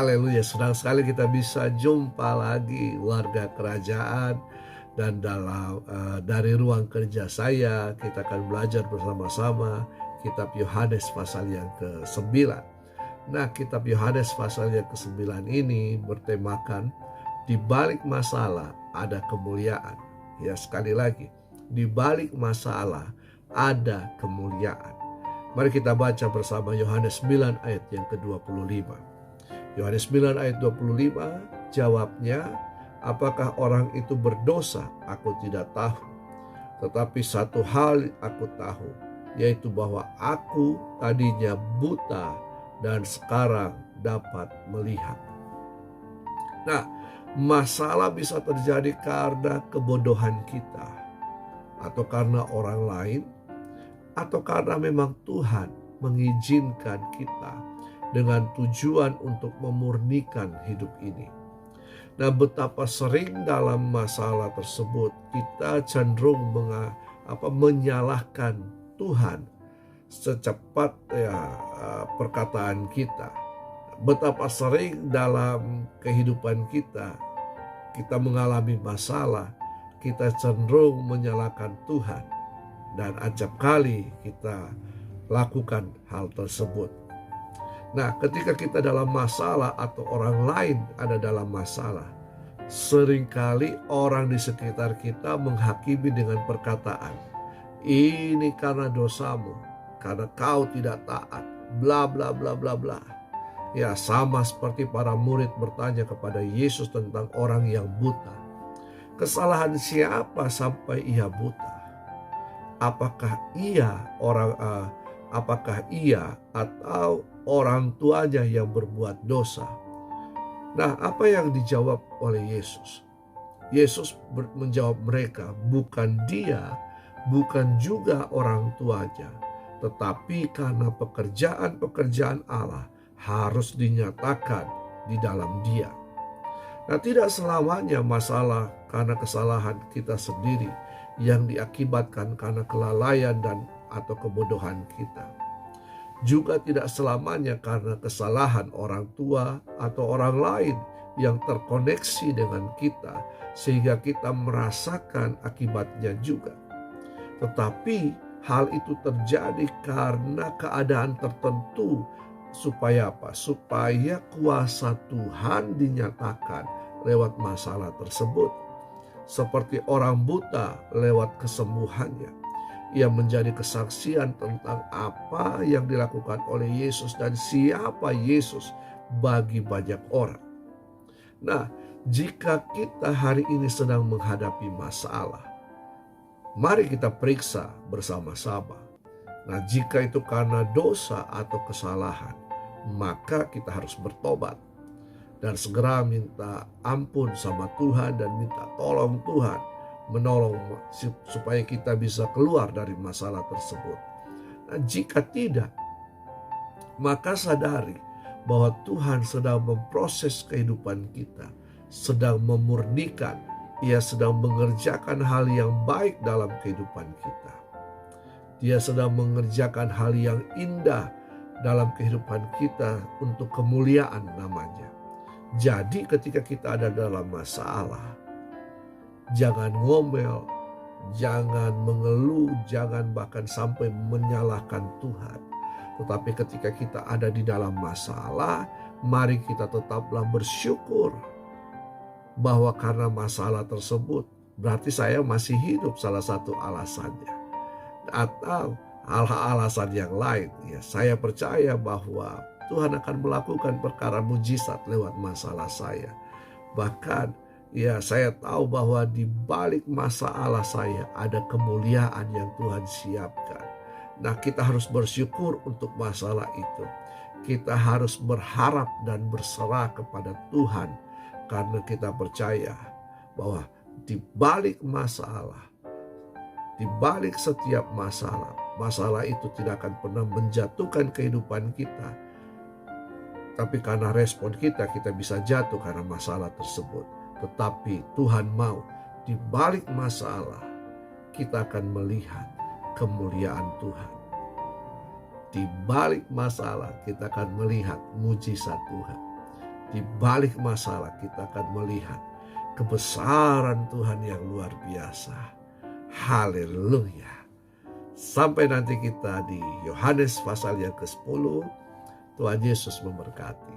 Haleluya, senang sekali kita bisa jumpa lagi warga kerajaan. Dan dari ruang kerja saya, kita akan belajar bersama-sama kitab Yohanes pasal yang ke-9. Nah, kitab Yohanes pasal yang ke-9 ini bertemakan di balik masalah ada kemuliaan. Ya, sekali lagi, di balik masalah ada kemuliaan. Mari kita baca bersama Yohanes 9 ayat yang ke-25. Yohanes 9 ayat 25, jawabnya, apakah orang itu berdosa? Aku tidak tahu. Tetapi satu hal aku tahu, yaitu bahwa aku tadinya buta dan sekarang dapat melihat. Nah, masalah bisa terjadi karena kebodohan kita, atau karena orang lain, atau karena memang Tuhan mengizinkan kita dengan tujuan untuk memurnikan hidup ini. Nah, betapa sering dalam masalah tersebut kita cenderung menyalahkan Tuhan secepat perkataan kita. Betapa sering dalam kehidupan kita mengalami masalah, kita cenderung menyalahkan Tuhan, dan acap kali kita lakukan hal tersebut. Nah, ketika kita dalam masalah atau orang lain ada dalam masalah, seringkali orang di sekitar kita menghakimi dengan perkataan, ini karena dosamu, karena kau tidak taat, bla bla bla bla bla. Ya, sama seperti para murid bertanya kepada Yesus tentang orang yang buta. Kesalahan siapa sampai ia buta? Apakah ia atau orang tuanya yang berbuat dosa? Nah, apa yang dijawab oleh Yesus? Yesus menjawab mereka, bukan dia, bukan juga orang tuanya, tetapi karena pekerjaan-pekerjaan Allah harus dinyatakan di dalam dia. Nah, tidak selamanya masalah karena kesalahan kita sendiri yang diakibatkan karena kelalaian atau kebodohan kita. Juga tidak selamanya karena kesalahan orang tua atau orang lain yang terkoneksi dengan kita sehingga kita merasakan akibatnya juga. Tetapi hal itu terjadi karena keadaan tertentu. Supaya apa? Supaya kuasa Tuhan dinyatakan lewat masalah tersebut. Seperti orang buta lewat kesembuhannya. Ia menjadi kesaksian tentang apa yang dilakukan oleh Yesus dan siapa Yesus bagi banyak orang. Nah, jika kita hari ini sedang menghadapi masalah, mari kita periksa bersama-sama. Nah, jika itu karena dosa atau kesalahan, maka kita harus bertobat dan segera minta ampun sama Tuhan dan minta tolong Tuhan menolong supaya kita bisa keluar dari masalah tersebut. Nah, jika tidak, maka sadari bahwa Tuhan sedang memproses kehidupan kita, sedang memurnikan, Ia sedang mengerjakan hal yang baik dalam kehidupan kita. Dia sedang mengerjakan hal yang indah dalam kehidupan kita untuk kemuliaan namanya. Jadi ketika kita ada dalam masalah, jangan ngomel, jangan mengeluh, jangan bahkan sampai menyalahkan Tuhan. Tetapi ketika kita ada di dalam masalah, mari kita tetaplah bersyukur bahwa karena masalah tersebut berarti saya masih hidup, salah satu alasannya. Atau alasan yang lain, ya saya percaya bahwa Tuhan akan melakukan perkara mujizat lewat masalah saya. Bahkan ya saya tahu bahwa di balik masalah saya ada kemuliaan yang Tuhan siapkan. Nah, kita harus bersyukur untuk masalah itu. Kita harus berharap dan berserah kepada Tuhan karena kita percaya bahwa di balik masalah, di balik setiap masalah itu tidak akan pernah menjatuhkan kehidupan kita. Tapi karena respon kita bisa jatuh karena masalah tersebut. Tetapi Tuhan mau di balik masalah kita akan melihat kemuliaan Tuhan. Di balik masalah kita akan melihat mujizat Tuhan. Di di balik masalah kita akan melihat kebesaran Tuhan yang luar biasa. Haleluya. Sampai nanti kita di Yohanes pasal yang ke-10. Tuhan Yesus memberkati.